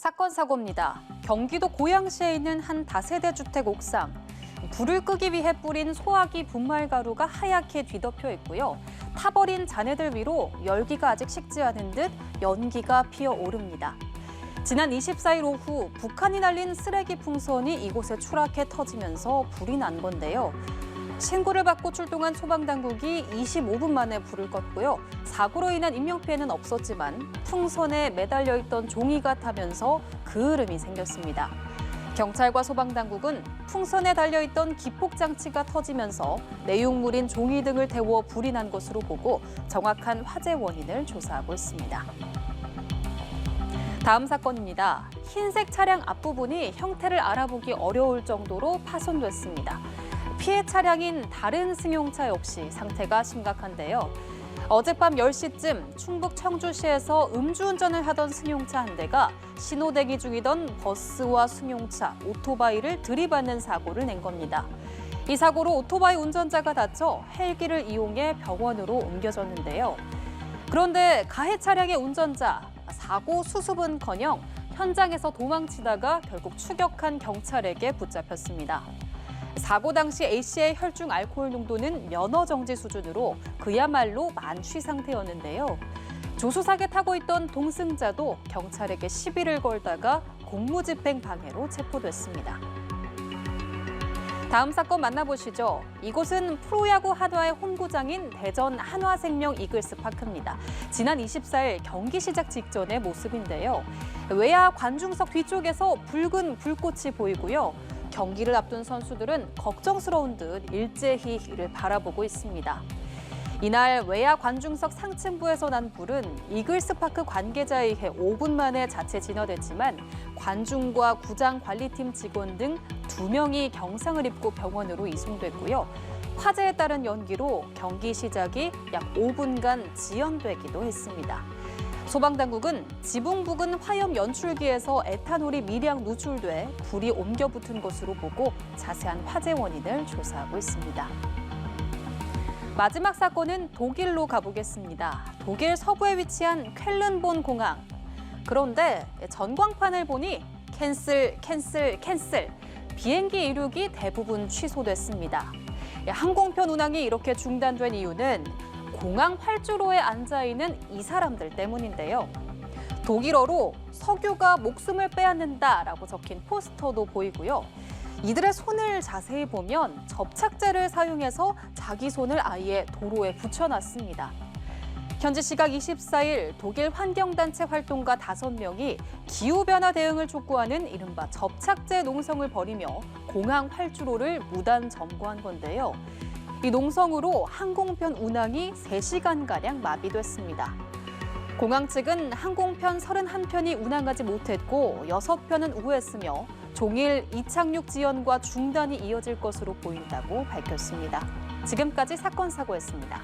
사건 사고입니다. 경기도 고양시에 있는 한 다세대 주택 옥상. 불을 끄기 위해 뿌린 소화기 분말 가루가 하얗게 뒤덮여 있고요. 타버린 잔해들 위로 열기가 아직 식지 않은 듯 연기가 피어오릅니다. 지난 24일 오후 북한이 날린 쓰레기 풍선이 이곳에 추락해 터지면서 불이 난 건데요. 신고를 받고 출동한 소방당국이 25분 만에 불을 껐고요. 사고로 인한 인명피해는 없었지만 풍선에 매달려 있던 종이가 타면서 그을음이 생겼습니다. 경찰과 소방당국은 풍선에 달려있던 기폭장치가 터지면서 내용물인 종이 등을 태워 불이 난 것으로 보고 정확한 화재 원인을 조사하고 있습니다. 다음 사건입니다. 흰색 차량 앞부분이 형태를 알아보기 어려울 정도로 파손됐습니다. 피해 차량인 다른 승용차 역시 상태가 심각한데요. 어젯밤 10시쯤 충북 청주시에서 음주운전을 하던 승용차 한 대가 신호대기 중이던 버스와 승용차, 오토바이를 들이받는 사고를 낸 겁니다. 이 사고로 오토바이 운전자가 다쳐 헬기를 이용해 병원으로 옮겨졌는데요. 그런데 가해 차량의 운전자, 사고 수습은커녕 현장에서 도망치다가 결국 추격한 경찰에게 붙잡혔습니다. 사고 당시 A씨의 혈중 알코올 농도는 면허 정지 수준으로 그야말로 만취 상태였는데요. 조수석에 타고 있던 동승자도 경찰에게 시비를 걸다가 공무집행 방해로 체포됐습니다. 다음 사건 만나보시죠. 이곳은 프로야구 한화의 홈구장인 대전 한화생명 이글스 파크입니다. 지난 24일 경기 시작 직전의 모습인데요. 외야 관중석 뒤쪽에서 붉은 불꽃이 보이고요. 경기를 앞둔 선수들은 걱정스러운 듯 일제히 이를 바라보고 있습니다. 이날 외야 관중석 상층부에서 난 불은 이글스파크 관계자에 의해 5분 만에 자체 진화됐지만 관중과 구장 관리팀 직원 등 2명이 경상을 입고 병원으로 이송됐고요. 화재에 따른 연기로 경기 시작이 약 5분간 지연되기도 했습니다. 소방당국은 지붕 부근 화염 연출기에서 에탄올이 미량 누출돼 불이 옮겨 붙은 것으로 보고 자세한 화재 원인을 조사하고 있습니다. 마지막 사건은 독일로 가보겠습니다. 독일 서부에 위치한 쾰른본 공항. 그런데 전광판을 보니 캔슬. 비행기 이륙이 대부분 취소됐습니다. 항공편 운항이 이렇게 중단된 이유는 공항 활주로에 앉아있는 이 사람들 때문인데요. 독일어로 석유가 목숨을 빼앗는다라고 적힌 포스터도 보이고요. 이들의 손을 자세히 보면 접착제를 사용해서 자기 손을 아예 도로에 붙여놨습니다. 현지 시각 24일 독일 환경단체 활동가 5명이 기후변화 대응을 촉구하는 이른바 접착제 농성을 벌이며 공항 활주로를 무단 점거한 건데요. 이 농성으로 항공편 운항이 3시간가량 마비됐습니다. 공항 측은 항공편 31편이 운항하지 못했고 6편은 우회했으며 종일 이착륙 지연과 중단이 이어질 것으로 보인다고 밝혔습니다. 지금까지 사건 사고였습니다.